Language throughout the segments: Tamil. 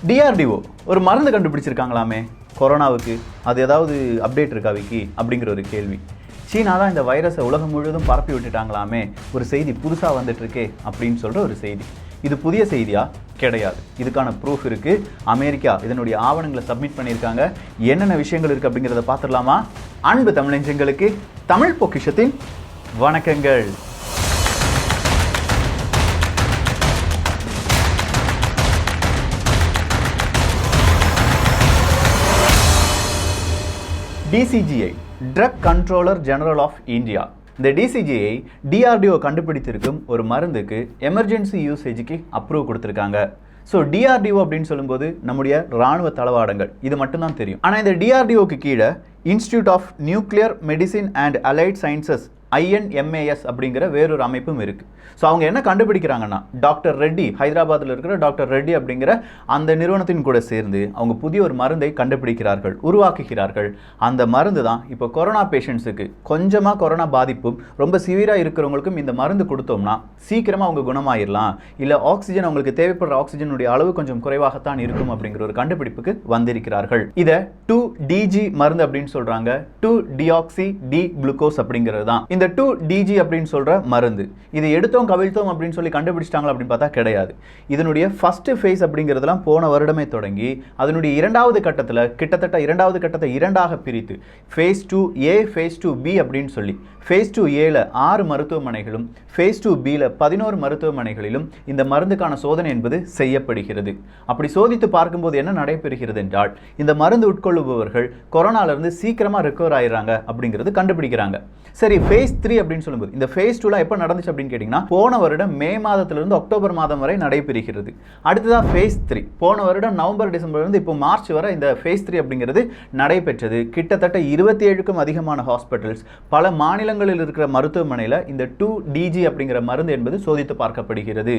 டிஆர்டிஓ ஒரு மருந்து கண்டுபிடிச்சிருக்காங்களாமே கொரோனாவுக்கு. அது ஏதாவது அப்டேட் இருக்கா விக்கி அப்படிங்கிற ஒரு கேள்வி. சீனா தான் இந்த வைரஸை உலகம் முழுவதும் பரப்பி விட்டுட்டாங்களாமே, ஒரு செய்தி புதுசாக வந்துட்டுருக்கே அப்படின்னு சொல்கிற ஒரு செய்தி. இது புதிய செய்தியா? கிடையாது. இதுக்கான ப்ரூஃப் இருக்குது. அமெரிக்கா இதனுடைய ஆவணங்களை சப்மிட் பண்ணியிருக்காங்க. என்னென்ன விஷயங்கள் இருக்குது அப்படிங்கிறத பார்த்துடலாமா? அன்பு தமிழஞ்சங்களுக்கு தமிழ் பொக்கிஷத்தின் வணக்கங்கள். DCGI drug controller general of India. இந்த டிசிஜிஐ டிஆர்டிஓ கண்டுபிடித்திருக்கும் ஒரு மருந்துக்கு எமர்ஜென்சி யூசேஜுக்கு அப்ரூவ் கொடுத்துருக்காங்க. ஸோ டிஆர்டிஓ அப்படின்னு சொல்லும்போது நம்முடைய இராணுவ தளவாடங்கள் இது மட்டும்தான் தெரியும். ஆனால் இந்த டிஆர்டிஓக்கு கீழே institute of nuclear medicine and allied sciences INMAS அப்படிங்கிற வேறொரு அமைப்பும் இருக்குது. ஸோ அவங்க என்ன கண்டுபிடிக்கிறாங்கன்னா, டாக்டர் ரெட்டி, ஹைதராபாத்தில் இருக்கிற டாக்டர் ரெட்டி அப்படிங்கிற அந்த நிறுவனத்தின் கூட சேர்ந்து அவங்க புதிய ஒரு மருந்தை கண்டுபிடிக்கிறார்கள், உருவாக்குகிறார்கள். அந்த மருந்து தான் இப்போ கொரோனா பேஷண்ட்ஸுக்கு கொஞ்சமாக கொரோனா பாதிப்பும் ரொம்ப சிவியராக இருக்கிறவங்களுக்கும் இந்த மருந்து கொடுத்தோம்னா சீக்கிரமாக அவங்க குணமாயிடலாம், இல்லை ஆக்சிஜன் அவங்களுக்கு தேவைப்படுற ஆக்சிஜனுடைய அளவு கொஞ்சம் குறைவாகத்தான் இருக்கும் அப்படிங்கிற ஒரு கண்டுபிடிப்புக்கு வந்திருக்கிறார்கள். இதை 2DG மருந்து அப்படின்னு சொல்கிறாங்க. 2-டிஆக்சி-டி குளுக்கோஸ் அப்படிங்கிறது தான் இந்த 2DG அப்படின்னு சொல்ற மருந்து. இது எடுத்தோம் கவிழ்த்தோம் அப்படின்னு சொல்லி கண்டுபிடிச்சிட்டாங்களா அப்படின்னு பார்த்தா கிடையாது. இதனுடைய ஃபர்ஸ்ட் ஃபேஸ் அப்படிங்கிறதுலாம் போன வருடமே தொடங்கி அதனுடைய இரண்டாவது கட்டத்தில் கிட்டத்தட்ட இரண்டாவது கட்டத்தை இரண்டாக பிரித்து ஃபேஸ் 2A ஃபேஸ் 2B அப்படின்னு சொல்லி ஃபேஸ் 2Aல 6 மருத்துவமனைகளும் ஃபேஸ் 2Bல 11 மருத்துவமனைகளிலும் இந்த மருந்துக்கான சோதனை என்பது செய்யப்படுகிறது. அப்படி சோதித்து பார்க்கும்போது என்ன நடைபெறுகிறது என்றால், இந்த மருந்து உட்கொள்ளுபவர்கள் கொரோனாவிலிருந்து சீக்கிரமாக ரெக்கவர் ஆயிடுறாங்க அப்படிங்கிறது கண்டுபிடிக்கிறாங்க. சரி, ஃபேஸ் 3 அப்படின்னு சொல்லும்போது இந்த ஃபேஸ் 2லாம் எப்போ நடந்துச்சு அப்படின்னு கேட்டிங்கன்னா, போன வருடம் மே மாதத்திலிருந்து அக்டோபர் மாதம் வரை நடைபெறுகிறது. அடுத்ததான் ஃபேஸ் 3 போன வருடம் நவம்பர் டிசம்பர்லேருந்து இப்போ மார்ச் வரை இந்த ஃபேஸ் 3 அப்படிங்கிறது நடைபெற்றது. கிட்டத்தட்ட 27க்கும் அதிகமான ஹாஸ்பிட்டல்ஸ், பல மாநிலங்களில் இருக்கிற மருத்துவமனையில் இந்த 2DG அப்படிங்கிற மருந்து என்பது சோதித்து பார்க்கப்படுகிறது.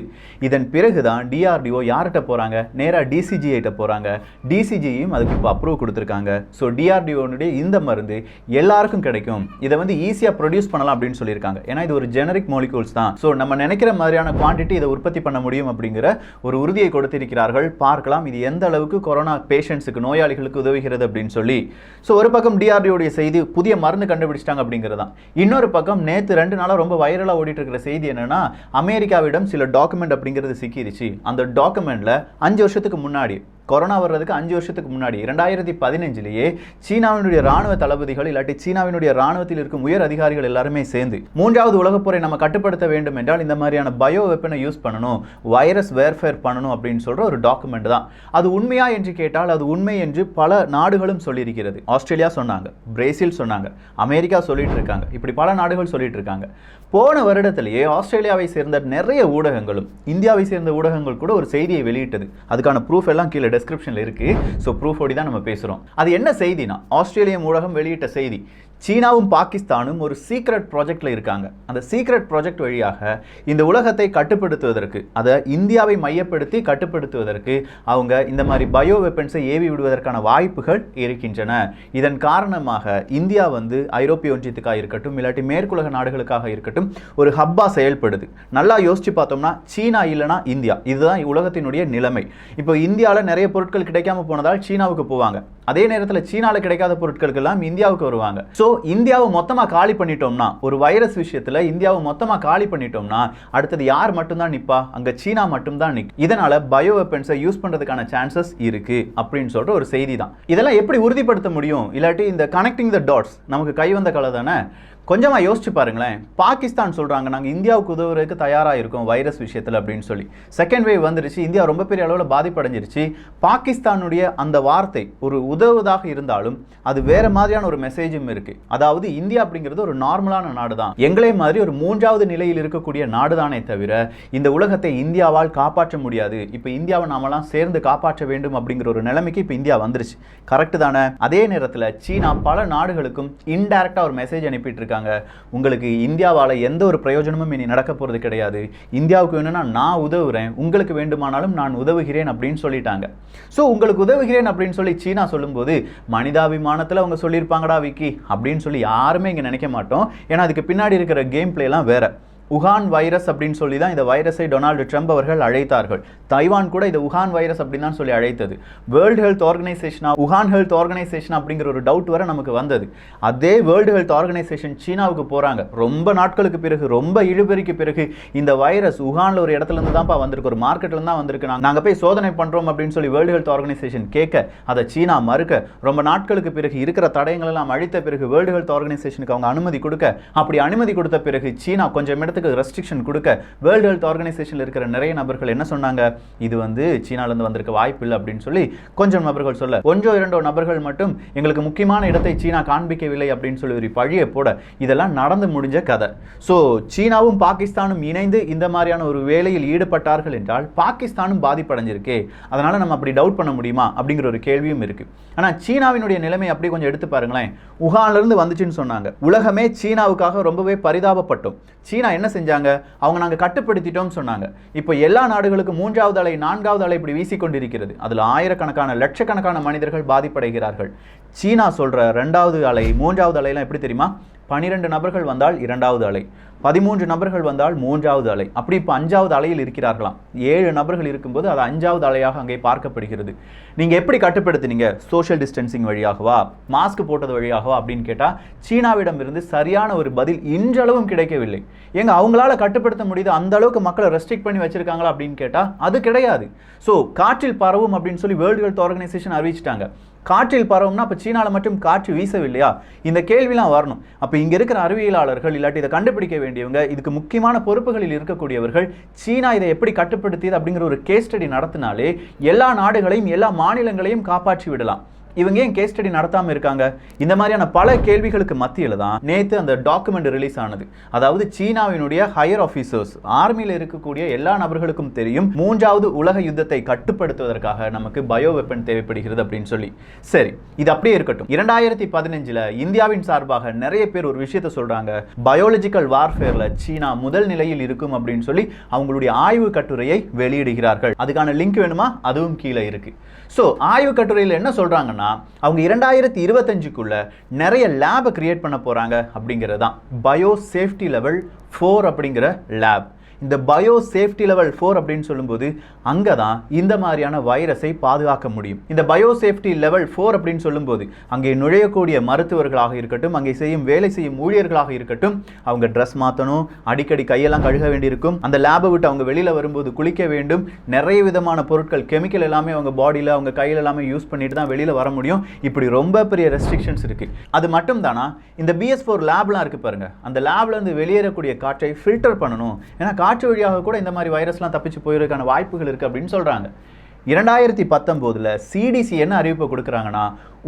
இதன் பிறகுதான் டிஆர்டிஓ யார்கிட்ட போகிறாங்க? நேராக டிசிஜிஐட்ட போகிறாங்க. டிசிஜியும் அதுக்கு இப்போ அப்ரூவ் கொடுத்துருக்காங்க. ஸோ டிஆர்டிஓனுடைய இந்த மருந்து எல்லாருக்கும் கிடைக்கும். இதை வந்து ஈஸியாக ப்ரொடியூஸ் பண்ணலாம் அப்படின்னு சொல்லியிருக்காங்க. ஏன்னா இது ஒரு ஜெனரிக் மாலிகூல்ஸ் தான். ஸோ நம்ம நினைக்கிற மாதிரியான குவான்டிட்டி இதை உற்பத்தி பண்ண முடியும் அப்படிங்கிற ஒரு உறுதியை கொடுத்திருக்கிறார்கள். பார்க்கலாம் இது எந்த அளவுக்கு கொரோனா பேஷண்ட்ஸுக்கு, நோயாளிகளுக்கு உதவுகிறது அப்படின்னு சொல்லி. ஸோ ஒரு பக்கம் டிஆர்டிஓடைய செய்தி புதிய மருந்து கண்டுபிடிச்சிட்டாங்க அப்படிங்கிறது தான். இன்னொரு பக்கம் நேற்று 2 நாளாக ரொம்ப வைரலாக ஓடிட்டு இருக்கிற செய்தி என்னன்னா, அமெரிக்காவிடம் சில டாக்குமெண்ட் அப்படிங்கிறது சிக்கிருச்சு. அந்த டாக்குமெண்ட்ல 5 வருஷத்துக்கு முன்னாடி, கொரோனா வர்றதுக்கு 5 வருஷத்துக்கு முன்னாடி 2015லேயே சீனாவினுடைய ராணுவ தளபதிகள் இல்லாட்டி சீனாவினுடைய ராணுவத்தில் இருக்கும் உயர் அதிகாரிகள் எல்லாருமே சேர்ந்து 3வது உலகப்போரை நம்ம கட்டுப்படுத்த வேண்டும் என்றால் இந்த மாதிரியான பயோ வெப்பனை யூஸ் பண்ணணும், வைரஸ் வேர்ஃபேர் பண்ணணும் அப்படின்னு சொல்ற ஒரு டாக்குமெண்ட் தான். அது உண்மையா என்று கேட்டால் அது உண்மை என்று பல நாடுகளும் சொல்லியிருக்கிறது. ஆஸ்திரேலியா சொன்னாங்க, பிரேசில் சொன்னாங்க, அமெரிக்கா சொல்லிட்டு இருக்காங்க, இப்படி பல நாடுகள் சொல்லிட்டு இருக்காங்க. போன வருடத்திலேயே ஆஸ்திரேலியாவை சேர்ந்த நிறைய ஊடகங்களும் இந்தியாவை சேர்ந்த ஊடகங்கள் கூட ஒரு செய்தியை வெளியிட்டது. அதுக்கான ப்ரூஃப் எல்லாம் கீழே டிஸ்கிரிப்ஷனில் இருக்கு. ஸோ ப்ரூஃபோடி தான் நம்ம பேசுகிறோம். அது என்ன செய்தினா, ஆஸ்திரேலிய ஊடகம் வெளியிட்ட செய்தி, சீனாவும் பாகிஸ்தானும் ஒரு சீக்ரெட் ப்ராஜெக்ட்ல இருக்காங்க. அந்த சீக்ரெட் ப்ராஜெக்ட் வழியாக இந்த உலகத்தை கட்டுப்படுத்துவதற்கு, அதை இந்தியாவை மையப்படுத்தி கட்டுப்படுத்துவதற்கு அவங்க இந்த மாதிரி பயோ வெப்பன்ஸை ஏவி விடுவதற்கான வாய்ப்புகள் இருக்கின்றன. இதன் காரணமாக இந்தியா வந்து ஐரோப்பிய ஒன்றியத்துக்காக இருக்கட்டும், இல்லாட்டி மேற்குலக நாடுகளுக்காக இருக்கட்டும், ஒரு ஹப்பா செயல்படுது. நல்லா யோசிச்சு பார்த்தோம்னா சீனா இல்லைனா இந்தியா, இதுதான் உலகத்தினுடைய நிலைமை. இப்போ இந்தியாவில் நிறைய பொருட்கள் கிடைக்காம போனதால் சீனாவுக்கு போவாங்க. அதே நேரத்தில் சீனாவில் கிடைக்காத பொருட்களுக்கெல்லாம் இந்தியாவுக்கு வருவாங்க. ஸோ இந்தியாவை மொத்தமாக காலி பண்ணிட்டோம்னா, ஒரு வைரஸ் விஷயத்தில் இந்தியாவை மொத்தமாக காலி பண்ணிட்டோம்னா அடுத்தது யார் மட்டும்தான் நிற்பா? அங்கே சீனா மட்டும்தான் நிற்கும். இதனால பயோ வெப்பன்ஸை யூஸ் பண்ணுறதுக்கான சான்சஸ் இருக்கு அப்படின்னு சொல்கிற ஒரு செய்தி தான். இதெல்லாம் எப்படி உறுதிப்படுத்த முடியும்? இல்லாட்டி இந்த கனெக்டிங் த டாட்ஸ் நமக்கு கை வந்த கலை தானே. கொஞ்சமாக யோசிச்சு பாருங்களேன். பாகிஸ்தான் சொல்கிறாங்க, நாங்கள் இந்தியாவுக்கு உதவுறதுக்கு தயாராக இருக்கோம் வைரஸ் விஷயத்தில் அப்படின்னு சொல்லி. செகண்ட் வேவ் வந்துருச்சு, இந்தியா ரொம்ப பெரிய அளவில் பாதிப்படைஞ்சிருச்சு. பாகிஸ்தானுடைய அந்த வார்த்தை ஒரு உதவுவதாக இருந்தாலும் அது வேற மாதிரியான ஒரு மெசேஜும் இருக்குது. அதாவது இந்தியா அப்படிங்கிறது ஒரு நார்மலான நாடு தான், எங்களே மாதிரி ஒரு 3வது நிலையில் இருக்கக்கூடிய நாடு தானே தவிர இந்த உலகத்தை இந்தியாவால் காப்பாற்ற முடியாது. இப்போ இந்தியாவை நாமெல்லாம் சேர்ந்து காப்பாற்ற வேண்டும் அப்படிங்கிற ஒரு நிலைமைக்கு இப்போ இந்தியா வந்துருச்சு. கரெக்டு தானே? அதே நேரத்தில் சீனா பல நாடுகளுக்கும் இன்டைரக்டாக ஒரு மெசேஜ் அனுப்பிட்டு இருக்காங்க, உங்களுக்கு இந்தியாவால் எந்த ஒரு பிரயோஜனமும் இனி நடக்க போகிறது கிடையாது, இந்தியாவுக்கு வேணும்னா நான் உதவுறேன், உங்களுக்கு வேண்டுமானாலும் நான் உதவுகிறேன் அப்படின்னு சொல்லிட்டாங்க. ஸோ உங்களுக்கு உதவுகிறேன் அப்படின்னு சொல்லி சீனா சொல்லும்போது மனிதாபிமானத்தில் அவங்க சொல்லியிருப்பாங்கடா விக்கி அப்படின்னு சொல்லி யாருமே இங்கே நினைக்க மாட்டோம். ஏன்னா அதுக்கு பின்னாடி இருக்கிற கேம் பிளேலாம் வேற. உஹான் வைரஸ் அப்படின்னு சொல்லி தான் இந்த வைரஸை டொனால்டு ட்ரம்ப் அவர்கள் அழைத்தார்கள். தைவான் கூட இது உஹான் வைரஸ் அப்படின்னு தான் சொல்லி அழைத்தது. வேர்ல்டு ஹெல்த் ஆர்கனைசேஷனா உஹான் ஹெல்த் ஆர்கனைசேஷன் அப்படிங்கிற ஒரு டவுட் வர நமக்கு வந்தது. அதே வேர்ல்டு ஹெல்த் ஆர்கனைசேஷன் சீனாவுக்கு போறாங்க. ரொம்ப நாட்களுக்கு பிறகு, ரொம்ப இழுபறிக்கு பிறகு இந்த வைரஸ் உஹான்ல ஒரு இடத்துல இருந்து தான்ப்பா வந்திருக்கு, ஒரு மார்க்கெட்ல இருந்து தான் வந்திருக்கு, நாங்க போய் சோதனை பண்றோம் அப்படின்னு சொல்லி வேர்ல்டு ஹெல்த் ஆர்கனைசேஷன் கேட்க அதை சீனா மறுக்க, ரொம்ப நாட்களுக்கு பிறகு இருக்கிற தடயங்கள் எல்லாம் அழித்த பிறகு வேர்ல்டு ஹெல்த் ஆர்கனைசேஷனுக்கு அவங்க அனுமதி கொடுக்க, அப்படி அனுமதி கொடுத்த பிறகு சீனா கொஞ்சம் இடத்துக்கு ரெஸ்ட்ரிக்ஷன் கொடுக்க, வேர்ல்டு ஹெல்த் ஆர்கனைசேஷன்ல இருக்கிற நிறைய நபர்கள் என்ன சொன்னாங்க, இது சீனால இருந்து வந்திருக்க வாய்ப்பு இல்லை அப்படின்னு சொல்லி கொஞ்சம் நபர்கள் சொல்ல, ஒன்றோ இரண்டோ நபர்கள் மட்டும் எங்களுக்கு முக்கியமான இடத்தை சீனா காண்பிக்கவில்லை அப்படின்னு சொல்லி ஒரு பழியை போட, இதெல்லாம் நடந்து முடிஞ்ச கதை. ஸோ சீனாவும் பாகிஸ்தானும் இணைந்து இந்த மாதிரியான ஒரு வேலையில் ஈடுபட்டார்கள் என்றால் பாகிஸ்தானும் பாதிப்படைஞ்சிருக்கே, அதனால நம்ம அப்படி டவுட் பண்ண முடியுமா அப்படிங்கிற ஒரு கேள்வியும் இருக்கு. ஆனா சீனாவினுடைய நிலைமை அப்படி கொஞ்சம் எடுத்து பாருங்களேன். உஹான்ல இருந்து வந்துச்சுன்னு சொன்னாங்க. உலகமே சீனாவுக்காக ரொம்பவே பரிதாபப்பட்டோம். சீனா என்ன செஞ்சாங்க, அவங்க நாங்க கட்டுப்படுத்திட்டோம் சொன்னாங்க. இப்போ எல்லா நாடுகளுக்கும் 3வது அலை 4வது அலை இப்படி வீசிக்கொண்டிருக்கிறது. அதுல ஆயிரக்கணக்கான லட்சக்கணக்கான மனிதர்கள் பாதிப்படைகிறார்கள். சீனா சொல்ற 2வது அலை 3வது அலைலாம் எப்படி தெரியுமா, 12 நபர்கள் வந்தால் 2வது அலை, 13 நபர்கள் வந்தால் 3வது அலை, அப்படி இப்போ 5வது அலையில் இருக்கிறார்களாம். 7 நபர்கள் இருக்கும்போது அது 5வது அலையாக அங்கே பார்க்கப்படுகிறது. நீங்க எப்படி கட்டுப்படுத்தினீங்க, சோஷியல் டிஸ்டன்சிங் வழியாகவா, மாஸ்க் போட்டது வழியாகவா அப்படின்னு கேட்டா சீனாவிடம் இருந்து சரியான ஒரு பதில் இன்றளவும் கிடைக்கவில்லை. ஏங்க அவங்களால கட்டுப்படுத்த முடியுது, அந்த அளவுக்கு மக்களை ரெஸ்ட்ரிக்ட் பண்ணி வச்சிருக்காங்களா அப்படின்னு கேட்டா அது கிடையாது. ஸோ காற்றில் பரவும் அப்படின்னு சொல்லி வேர்ல்டு ஹெல்த் ஆர்கனைசேஷன் அறிவிச்சிட்டாங்க. காற்றில் பரவும்னா அப்போ சீனாவில் மட்டும் காற்று வீசவில்லையா, இந்த கேள்விலாம் வரணும். அப்போ இங்கே இருக்கிற அறிவியலாளர்கள் இல்லாட்டி இதை கண்டுபிடிக்க வேண்டியவங்க, இதுக்கு முக்கியமான பொறுப்புகளில் இருக்கக்கூடியவர்கள் சீனா இதை எப்படி கட்டுப்படுத்தியது அப்படிங்கிற ஒரு கேஸ் ஸ்டடி நடத்தினாலே எல்லா நாடுகளையும் எல்லா மாநிலங்களையும் காப்பாற்றி விடலாம். இவங்க ஏன் கேஸ் ஸ்டடி நடத்தாம இருக்காங்க? இந்த மாதிரியான பல கேள்விகளுக்கு மத்தியில தான் நேத்து அந்த டாக்குமெண்ட் ரிலீஸ் ஆனது. அதாவது சீனாவினுடைய ஹையர் ஆபீசர்ஸ், ஆர்மியில் இருக்கக்கூடிய எல்லா நபர்களுக்கும் தெரியும் 3வது உலக யுத்தத்தை கட்டுப்படுத்துவதற்காக நமக்கு பயோ வெப்பன் தேவைப்படுகிறது அப்படின்னு சொல்லி. சரி, இது அப்படியே இருக்கட்டும். 2015 இந்தியாவின் சார்பாக நிறைய பேர் ஒரு விஷயத்தை சொல்றாங்க, பயோலஜிக்கல் வார்ஃபேர்ல சீனா முதல் நிலையில் இருக்கும் அப்படின்னு சொல்லி அவங்களுடைய ஆய்வு கட்டுரையை வெளியிடுகிறார்கள். அதுக்கான லிங்க் வேணுமா, அதுவும் கீழே இருக்கு. ஸோ ஆய்வு கட்டுரையில் என்ன சொல்றாங்கன்னா, அவங்க 2025க்குள்ள நிறைய லேபை கிரியேட் பண்ண போறாங்க அப்படிங்கிறது தான் பயோ சேஃப்டி லெவல் 4 அப்படிங்கிற லேப். இந்த பயோ சேஃப்டி லெவல் 4 அப்படின்னு சொல்லும்போது அங்கே தான் இந்த மாதிரியான வைரஸை பாதுகாக்க முடியும். இந்த பயோ சேஃப்டி லெவல் 4 அப்படின்னு சொல்லும்போது அங்கே நுழையக்கூடிய மருத்துவர்களாக இருக்கட்டும், அங்கே வேலை செய்யும் ஊழியர்களாக இருக்கட்டும், அவங்க ட்ரெஸ் மாற்றணும், அடிக்கடி கையெல்லாம் கழுக வேண்டியிருக்கும், அந்த லேபை விட்டு அவங்க வெளியில் வரும்போது குளிக்க வேண்டும், நிறைய விதமான பொருட்கள் கெமிக்கல் எல்லாமே அவங்க பாடியில் அவங்க கையில் எல்லாமே யூஸ் பண்ணிட்டு தான் வெளியில் வர முடியும். இப்படி ரொம்ப பெரிய ரெஸ்ட்ரிக்ஷன்ஸ் இருக்கு. அது மட்டும் தானா, இந்த BS4 லேப்லாம் இருக்கு பாருங்க, அந்த லேப்ல இருந்து வெளியேறக்கூடிய காற்றை ஃபில்டர் பண்ணணும். ஏன்னா காற்று வழியாக கூட இந்த மாதிரி வைரஸ்லாம் தப்பிச்சு போயிருக்கான வாய்ப்புகள் இருக்கு அப்படின்னு சொல்றாங்க. 2019 CDC என்ன அறிவிப்பு கொடுக்குறாங்கன்னா,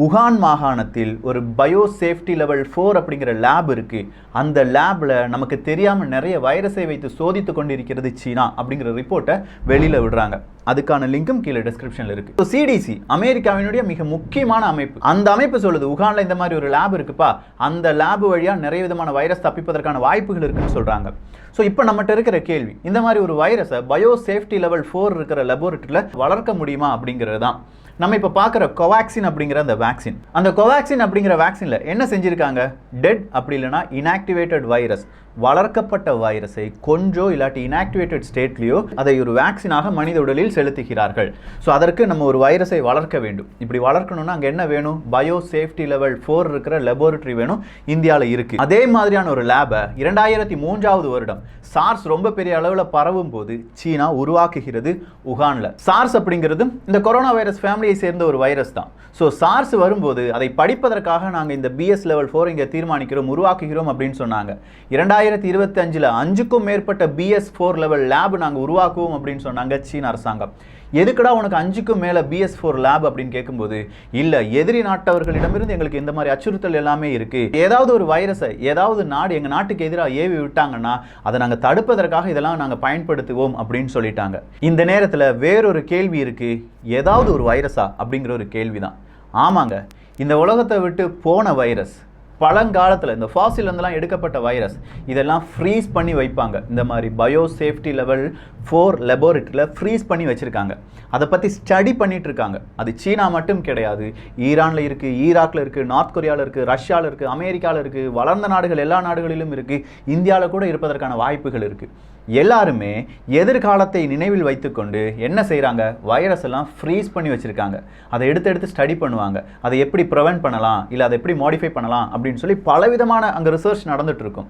உஹான் மாகாணத்தில் ஒரு பயோ சேஃப்டி லெவல் 4 அப்படிங்கிற லேப் இருக்கு. அந்த லேப்ல நமக்கு தெரியாம நிறைய வைரஸை வைத்து சோதித்து கொண்டிருக்கிறது சீனா அப்படிங்கிற ரிப்போர்ட்டை வெளியில விடுறாங்க. அதுக்கான லிங்கும் கீழே டிஸ்கிரிப்ஷன்ல இருக்கு. CDC அமெரிக்காவினுடைய மிக முக்கியமான அமைப்பு. அந்த அமைப்பு சொல்லுது, உஹான்ல இந்த மாதிரி ஒரு லேப் இருக்குப்பா, அந்த லேப் வழியா நிறைய விதமான வைரஸ் தப்பிப்பதற்கான வாய்ப்புகள் இருக்குன்னு சொல்றாங்க. ஸோ இப்போ நம்மகிட்ட இருக்கிற கேள்வி, இந்த மாதிரி ஒரு வைரஸை பயோ சேஃப்டி லெவல் 4 இருக்கிற லெபோரட்டரியில் வளர்க்க முடியுமா அப்படிங்கிறது தான். நம்ம இப்போ பார்க்குற கோவாக்சின் அப்படிங்கிற அந்த வேக்சின், அந்த கோவாக்சின் அப்படிங்கிற வேக்சினில் என்ன செஞ்சுருக்காங்க, டெட் அப்படி இல்லைனா இன்ஆக்டிவேட்டட் வைரஸ், வளர்க்கப்பட்ட வைரஸை கொஞ்சோ இல்லாட்டி இன்ஆக்டிவேட்டட் ஸ்டேட்லேயோ அதை ஒரு வேக்சினாக மனித உடலில் செலுத்துகிறார்கள். ஸோ அதற்கு நம்ம ஒரு வைரஸை வளர்க்க வேண்டும். இப்படி வளர்க்கணும்னா அங்கே என்ன வேணும், பயோ சேஃப்டி லெவல் 4 இருக்கிற லெபோரட்டரி வேணும். இந்தியாவில் இருக்கு. அதே மாதிரியான ஒரு லேபை 2003வது வருடம் சார்ஸ் ரொம்ப பெரிய அளவில் பரவும் போது சீனா உருவாக்குகிறது உஹான்ல. சார்ஸ் அப்படிங்கிறது இந்த கொரோனா வைரஸ் ஃபேமிலியை சேர்ந்த ஒரு வைரஸ் தான். ஸோ சார்ஸ் வரும்போது அதை படிப்பதற்காக நாங்கள் இந்த BS லெவல் 4 இங்கே தீர்மானிக்கிறோம், உருவாக்குகிறோம் அப்படின்னு சொன்னாங்க. 2025 5க்கும் மேற்பட்ட BS4 லெவல் லேப் நாங்கள் உருவாக்குவோம் அப்படின்னு சொன்னாங்க சீன அரசாங்கம். எதுக்குடா உனக்கு 5க்கும் மேலே BS4 லேப் அப்படின்னு கேட்கும்போது, இல்லை எதிரி நாட்டவர்களிடமிருந்து எங்களுக்கு இந்த மாதிரி அச்சுறுத்தல் எல்லாமே இருக்கு, ஏதாவது ஒரு வைரஸை ஏதாவது நாடு எங்கள் நாட்டுக்கு எதிராக ஏவி விட்டாங்கன்னா அதை நாங்கள் தடுப்பதற்காக இதெல்லாம் நாங்கள் பயன்படுத்துவோம் அப்படின்னு சொல்லிட்டாங்க. இந்த நேரத்தில் வேறொரு கேள்வி இருக்கு, ஏதாவது ஒரு வைரஸா அப்படிங்கிற ஒரு கேள்வி தான். ஆமாங்க, இந்த உலகத்தை விட்டு போன வைரஸ், பழங்காலத்தில் இந்த ஃபாசில் இருந்தெல்லாம் எடுக்கப்பட்ட வைரஸ் இதெல்லாம் ஃப்ரீஸ் பண்ணி வைப்பாங்க. இந்த மாதிரி பயோ சேஃப்டி லெவல் 4 லெபார்ட்டரியில் ஃப்ரீஸ் பண்ணி வச்சுருக்காங்க. அதை பற்றி ஸ்டடி பண்ணிட்டு இருக்காங்க. அது சீனா மட்டும் கிடையாது, ஈரானில் இருக்குது, ஈராக்கில் இருக்குது, நார்த் கொரியாவில் இருக்குது, ரஷ்யாவில் இருக்குது, அமெரிக்காவில் இருக்குது, வளர்ந்த நாடுகள் எல்லா நாடுகளிலும் இருக்குது, இந்தியாவில் கூட இருப்பதற்கான வாய்ப்புகள் இருக்குது. எல்லாருமே எதிர்காலத்தை நினைவில் வைத்துக்கொண்டு என்ன செய்கிறாங்க, வைரஸ் எல்லாம் ஃப்ரீஸ் பண்ணி வச்சுருக்காங்க. அதை எடுத்து ஸ்டடி பண்ணுவாங்க. அதை எப்படி ப்ரிவென்ட் பண்ணலாம், இல்லை அதை எப்படி மாடிஃபை பண்ணலாம் அப்படின்னு சொல்லி பலவிதமான அங்கே ரிசர்ச் நடந்துட்டு இருக்கும்.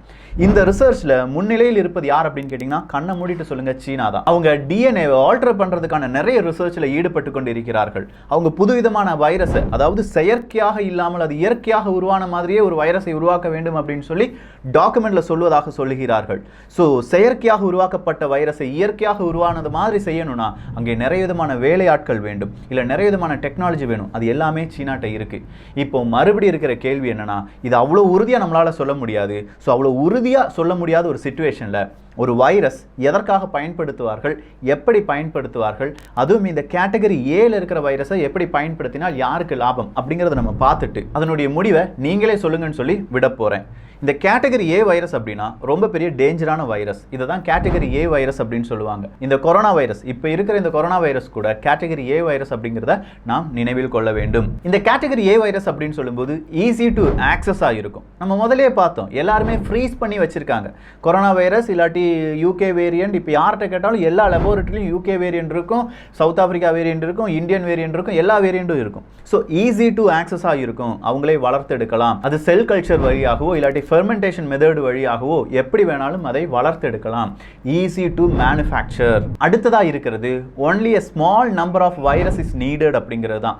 இந்த ரிசர்ச்சில் முன்னிலையில் இருப்பது யார் அப்படின்னு கேட்டிங்கன்னா, கண்ணை மூடிட்டு சொல்லுங்கள், சீனா தான். அவங்க டிஎன்ஏவை ஆல்டர் பண்ணுறதுக்கான நிறைய ரிசர்ச்சில் ஈடுபட்டு கொண்டு இருக்கிறார்கள். அவங்க புதுவிதமான வைரஸை, அதாவது செயற்கையாக இல்லாமல் அது இயற்கையாக உருவான மாதிரியே ஒரு வைரஸை உருவாக்க வேண்டும் அப்படின்னு சொல்லி டாக்குமெண்ட்டில் சொல்வதாக சொல்லுகிறார்கள். ஸோ செயற்கையாக உருவாக்கப்பட்ட வைரஸை இயற்கையாக உருவானது மாதிரி செய்யணும்னா அங்கே நிறைய விதமான வேலையாட்கள் வேண்டும், இல்லை நிறைய விதமான டெக்னாலஜி வேணும். அது எல்லாமே சீனாட்ட இருக்கு. இப்போ மறுபடியும் இருக்கிற கேள்வி என்னன்னா, இது அவ்வளோ உறுதியாக நம்மளால சொல்ல முடியாது. ஸோ அவ்வளோ உறுதியாக சொல்ல முடியாத ஒரு சிச்சுவேஷனில் ஒரு வைரஸ் எதற்காக பயன்படுத்துவார்கள், எப்படி பயன்படுத்துவார்கள், அதுவும் இந்த கேட்டகரி ஏல இருக்கிற வைரஸை எப்படி பயன்படுத்தினால் யாருக்கு லாபம் அப்படிங்கிறத நம்ம பார்த்துட்டு அதனுடைய முடிவை நீங்களே சொல்லுங்கன்னு சொல்லி விட போகிறேன். இந்த கேட்டகரி ஏ வைரஸ் அப்படின்னா ரொம்ப பெரிய டேஞ்சரான வைரஸ். இதை தான் கேட்டகரி ஏ வைரஸ் அப்படின்னு சொல்லுவாங்க. இந்த கொரோனா வைரஸ், இப்போ இருக்கிற இந்த கொரோனா வைரஸ் கூட கேட்டகரி ஏ வைரஸ் அப்படிங்கிறத நாம் நினைவில் கொள்ள வேண்டும். இந்த கேட்டகரி ஏ வைரஸ் அப்படின்னு சொல்லும்போது ஈஸி டு ஆக்சஸ் ஆகிருக்கும். நம்ம முதலே பார்த்தோம், எல்லாருமே ஃப்ரீஸ் பண்ணி வச்சிருக்காங்க. கொரோனா வைரஸ் இல்லாட்டி யூகே வேரியன்ட், இப்போ யார்கிட்ட கேட்டாலும் எல்லா லெபார்ட்டரியிலும் யூகே வேரியன்ட் இருக்கும், சவுத் ஆப்பிரிக்கா வேரியன்ட் இருக்கும், இந்தியன் வேரியன்ட் இருக்கும், எல்லா வேரியண்ட்டும் இருக்கும். ஸோ ஈஸி டு ஆக்சஸ் ஆகிருக்கும். அவங்களே வளர்த்தெடுக்கலாம். அது செல் கல்ச்சர் வழியாகவோ இல்லாட்டி ஃபெர்மெண்டேஷன் மெத்தட் வழியாகவோ எப்படி வேணாலும் அதை வளர்த்தெடுக்கலாம். Easy to manufacture. அடுத்ததாக இருக்கிறது only a small number of virus is needed அப்படிங்கிறது தான்.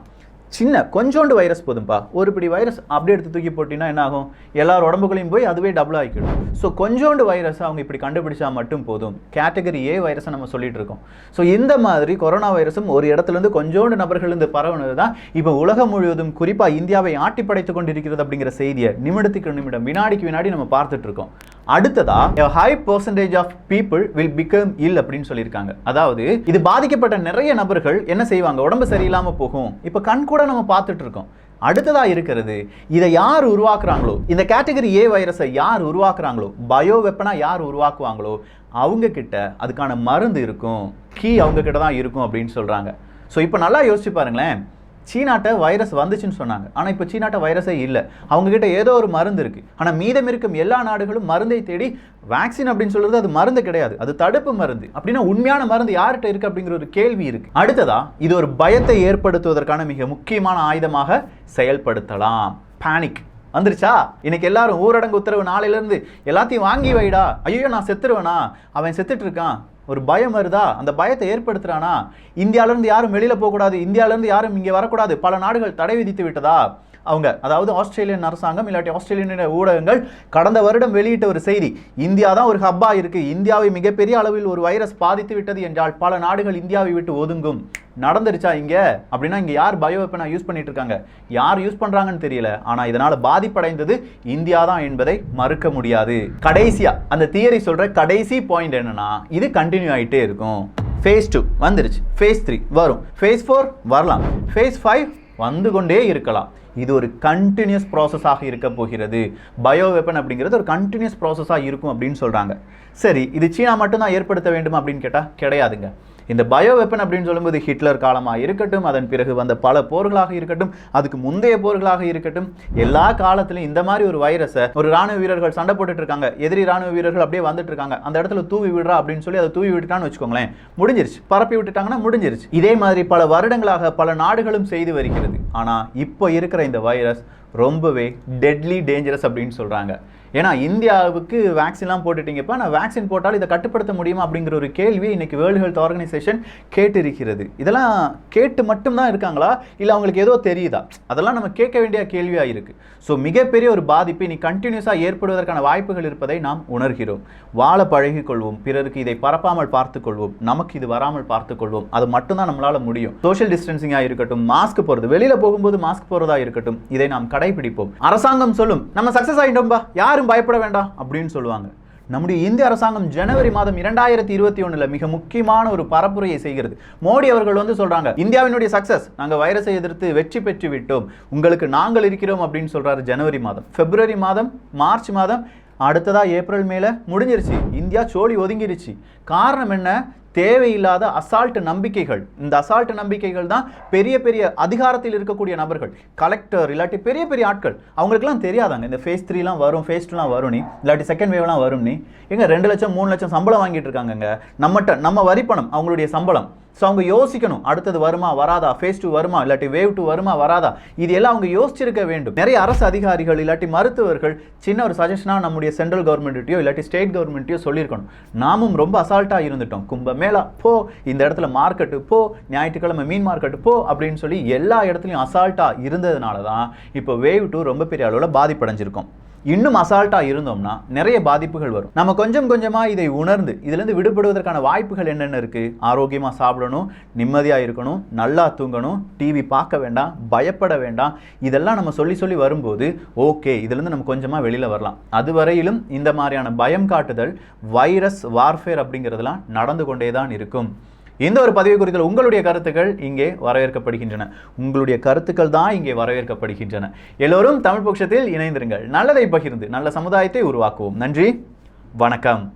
சின்ன கொஞ்சோண்டு வைரஸ் போதும்பா, ஒரு பிடி வைரஸ் அப்படியே எடுத்து தூக்கி போட்டிங்கன்னா என்ன ஆகும், எல்லாரும் உடம்புகளையும் போய் அதுவே டபுள் ஆகிக்கிடும். ஸோ கொஞ்சோண்டு வைரஸ் அவங்க இப்படி கண்டுபிடிச்சா மட்டும் போதும். கேட்டகரி ஏ வைரஸை நம்ம சொல்லிட்டு இருக்கோம். ஸோ இந்த மாதிரி கொரோனா வைரஸும் ஒரு இடத்துலேருந்து கொஞ்சோண்டு நபர்களிருந்து பரவுனது தான் இப்போ உலகம் முழுவதும் குறிப்பாக இந்தியாவை ஆட்டி படைத்து கொண்டிருக்கிறது அப்படிங்கிற செய்தியை நிமிடத்துக்கு நிமிடம், வினாடிக்கு வினாடி நம்ம பார்த்துட்டு இருக்கோம். அடுத்ததா a high percentage of people will become ill அப்படின்னு சொல்லியிருக்காங்க. அதாவது இது பாதிக்கப்பட்ட நிறைய நபர்கள் என்ன செய்வாங்க, உடம்பு சரியில்லாமல் போகும். இப்போ கண் கூட நம்ம பார்த்துட்டு இருக்கோம். அடுத்ததா இருக்கிறது, இதை யார் உருவாக்குறாங்களோ, இந்த கேட்டகரி ஏ வைரஸை யார் உருவாக்குறாங்களோ, பயோ வெப்பனா யார் உருவாக்குவாங்களோ அவங்க கிட்ட அதுக்கான மருந்து இருக்கும், கீ அவங்க கிட்ட தான் இருக்கும் அப்படின்னு சொல்றாங்க. ஸோ இப்போ நல்லா யோசிச்சு பாருங்களேன், சீனாட்ட வைரஸ் வந்துச்சுன்னு சொன்னாங்க. ஆனால் இப்போ சீனாட்ட வைரஸே இல்லை. அவங்ககிட்ட ஏதோ ஒரு மருந்து இருக்குது. ஆனால் மீதம் இருக்கும் எல்லா நாடுகளும் மருந்தை தேடி, வேக்சின் அப்படின்னு சொல்கிறது அது மருந்து கிடையாது, அது தடுப்பு மருந்து. அப்படின்னா உண்மையான மருந்து யார்கிட்ட இருக்குது அப்படிங்கிற ஒரு கேள்வி இருக்குது. அடுத்ததா இது ஒரு பயத்தை ஏற்படுத்துவதற்கான மிக முக்கியமான ஆயுதமாக செயல்படுத்தலாம். பேனிக் வந்துருச்சா, இன்னைக்கு எல்லாரும் ஊரடங்கு உத்தரவு நாளையிலேருந்து எல்லாத்தையும் வாங்கி வைடா, ஐயோ நான் செத்துருவேனா, அவன் செத்துட்டு இருக்கான், ஒரு பயம் வருதா, அந்த பயத்தை ஏற்படுத்துறானா, இந்தியாவிலேருந்து யாரும் வெளியில் போகக்கூடாது, இந்தியாவிலேருந்து யாரும் இங்கே வரக்கூடாது, பல நாடுகள் தடை விதித்து விட்டதா, அவங்க அதாவது ஆஸ்திரேலியன் அரசாங்கம் இல்லாட்டி ஆஸ்திரேலியன் ஊடகங்கள் கடந்த வருடம் வெளியிட்ட ஒரு செய்தி, இந்தியா தான் ஒரு ஹப்பா இருக்கு, இந்தியாவை மிகப்பெரிய அளவில் ஒரு வைரஸ் பாதித்து விட்டது என்றால் பல நாடுகள் இந்தியாவை விட்டு ஒதுங்கும். நடந்துருச்சா இங்க அப்படின்னா இங்க யார் பயோ வெப்பனை யூஸ் பண்ணிட்டு இருக்காங்க, யார் யூஸ் பண்றாங்கன்னு தெரியல. ஆனா இதனால பாதிப்படைந்தது இந்தியா தான் என்பதை மறுக்க முடியாது. கடைசியா அந்த தியரி சொல்ற கடைசி பாயிண்ட் என்னன்னா, இது கண்டினியூ ஆயிட்டே இருக்கும். phase 2 வந்துருச்சு, phase 3 வரும், phase 4 வரலாம், phase 5 வந்து கொண்டே இருக்கலாம். இது ஒரு கண்டினியூஸ் ப்ராசஸாக இருக்க போகிறது. பயோ வெப்பன் அப்படிங்கிறது ஒரு கண்டினியூஸ் ப்ராசஸாக இருக்கும் அப்படின்னு சொல்கிறாங்க. சரி, இது சீனா மட்டும்தான் ஏற்படுத்த வேண்டும் அப்படின்னு கேட்டால் கிடையாதுங்க. இந்த பயோ வெப்பன் அப்படின்னு சொல்லும்போது ஹிட்லர் காலமாக இருக்கட்டும், அதன் பிறகு வந்த பல போர்களாக இருக்கட்டும், அதுக்கு முந்தைய போர்களாக இருக்கட்டும், எல்லா காலத்திலும் இந்த மாதிரி ஒரு வைரஸை ஒரு ராணுவ வீரர்கள் சண்டை போட்டுட்டு இருக்காங்க, எதிரி ராணுவ வீரர்கள் அப்படியே வந்துட்டு இருக்காங்க, அந்த இடத்துல தூவி விடுறா அப்படின்னு சொல்லி அதை தூவி விட்டுட்டான்னு வச்சுக்கோங்களேன், முடிஞ்சிருச்சு. பரப்பி விட்டுட்டாங்கன்னா முடிஞ்சிருச்சு. இதே மாதிரி பல வருடங்களாக பல நாடுகளும் செய்து வருகிறது. ஆனால் இப்போ இருக்கிற இந்த வைரஸ் ரொம்பவே டெட்லி டேஞ்சரஸ் அப்படின்னு சொல்கிறாங்க. ஏன்னா இந்தியாவுக்கு வேக்சின்லாம் போட்டுட்டீங்கப்பா, நான் வேக்சின் போட்டால் இதை கட்டுப்படுத்த முடியுமா அப்படிங்கிற ஒரு கேள்வி இன்னைக்கு வேர்ல்டு ஹெல்த் ஆர்கனைசேஷன் கேட்டு இருக்கிறது. இதெல்லாம் கேட்டு மட்டும்தான் இருக்காங்களா, இல்லை அவங்களுக்கு ஏதோ தெரியுதா, அதெல்லாம் நம்ம கேட்க வேண்டிய கேள்வியாக இருக்குது. ஸோ மிகப்பெரிய ஒரு பாதிப்பு இனி கண்டினியூஸாக ஏற்படுவதற்கான வாய்ப்புகள் இருப்பதை நாம் உணர்கிறோம். வாழ பழகிக்கொள்வோம், பிறருக்கு இதை பரப்பாமல் பார்த்துக்கொள்வோம், நமக்கு இது வராமல் பார்த்துக்கொள்வோம். அது மட்டும்தான் நம்மளால முடியும். சோஷியல் டிஸ்டன்சிங்காக இருக்கட்டும், மாஸ்க் போகிறது, வெளியில் போகும்போது மாஸ்க் போகிறதா இருக்கட்டும், இதை நாம் கடைபிடிப்போம். அரசாங்கம் சொல்லும் நம்ம சக்ஸஸ் ஆகிட்டோம்பா, யாரும் பயப்பட வேண்டாம் அப்படின்னு சொல்லுவாங்க. நம்முடைய இந்திய அரசாங்கம் ஜனவரி மாதம் 2021 மிக முக்கியமான ஒரு பரப்புரையை செய்கிறது. மோடி அவர்கள் வந்து சொல்றாங்க, இந்தியாவினுடைய சக்சஸ், நாங்க வைரஸை எதிர்த்து வெற்றி பெற்று விட்டோம், உங்களுக்கு நாங்கள் இருக்கிறோம் அப்படின்னு சொல்றாரு. ஜனவரி மாதம், பிப்ரவரி மாதம், மார்ச் மாதம், அடுத்ததா ஏப்ரல் மேல முடிஞ்சிருச்சு. இந்தியா சோழி ஒதுங்கிருச்சு. காரணம் என்ன? தேவையில்லாத அசால்ட் நம்பிக்கைகள். இந்த அசால்ட் நம்பிக்கைகள் தான் பெரிய பெரிய அதிகாரத்தில் இருக்கக்கூடிய நபர்கள், கலெக்டர் இல்லாட்டி பெரிய பெரிய ஆட்கள், அவங்களுக்குலாம் தெரியாதாங்க இந்த ஃபேஸ் 3 வரும், ஃபேஸ் 2 வரும், இல்லாட்டி செகண்ட் வேவ்லாம் வரும். எங்க 2 லட்சம் 3 லட்சம் சம்பளம் வாங்கிட்டு இருக்காங்க நம்ம வரிப்பணம், அவங்களுடைய சம்பளம். ஸோ அவங்க யோசிக்கணும், அடுத்தது வருமா வராதா, ஃபேஸ் 2 வருமா இல்லாட்டி வேவ் 2 வருமா வராதா, இது எல்லாம் அவங்க யோசிச்சிருக்க வேண்டும். நிறைய அரசு அதிகாரிகள் இல்லாட்டி மருத்துவர்கள் சின்ன ஒரு சஜஷனாக நம்முடைய சென்ட்ரல் கவர்மெண்ட்டையோ இல்லாட்டி ஸ்டேட் கவர்மெண்ட்டையோ சொல்லியிருக்கணும். நாமும் ரொம்ப அசால்ட்டாக இருந்துட்டோம். கும்பமேளா போ, இந்த இடத்துல மார்க்கெட்டு போ, ஞாயிற்றுக்கிழமை மீன் மார்க்கெட்டு போ அப்படின்னு சொல்லி எல்லா இடத்துலையும் அசால்ட்டாக இருந்ததுனால தான் இப்போ வேவ் 2 ரொம்ப பெரிய அளவில் பாதிப்படைஞ்சிருக்கும். இன்னும் அசால்ட்டாக இருந்தோம்னா நிறைய பாதிப்புகள் வரும். நம்ம கொஞ்சம் கொஞ்சமாக இதை உணர்ந்து இதிலிருந்து விடுபடுவதற்கான வாய்ப்புகள் என்னென்ன இருக்குது? ஆரோக்கியமாக சாப்பிடணும், நிம்மதியாக இருக்கணும், நல்லா தூங்கணும், டிவி பார்க்க வேண்டாம், பயப்பட வேண்டாம். இதெல்லாம் நம்ம சொல்லி வரும்போது ஓகே, இதிலிருந்து நம்ம கொஞ்சமாக வெளியில் வரலாம். அதுவரையிலும் இந்த மாதிரியான பயம் காட்டுதல், வைரஸ் வார்ஃபேர் அப்படிங்கிறதுலாம் நடந்து கொண்டே தான் இருக்கும். இந்த ஒரு பதிவு குறித்த உங்களுடைய கருத்துக்கள் இங்கே வரவேற்கப்படுகின்றன. உங்களுடைய கருத்துக்கள் தான் இங்கே வரவேற்கப்படுகின்றன. எல்லோரும் தமிழ் பட்சத்தில் இணைந்திருங்கள். நல்லதை பகிர்ந்து நல்ல சமுதாயத்தை உருவாக்குவோம். நன்றி, வணக்கம்.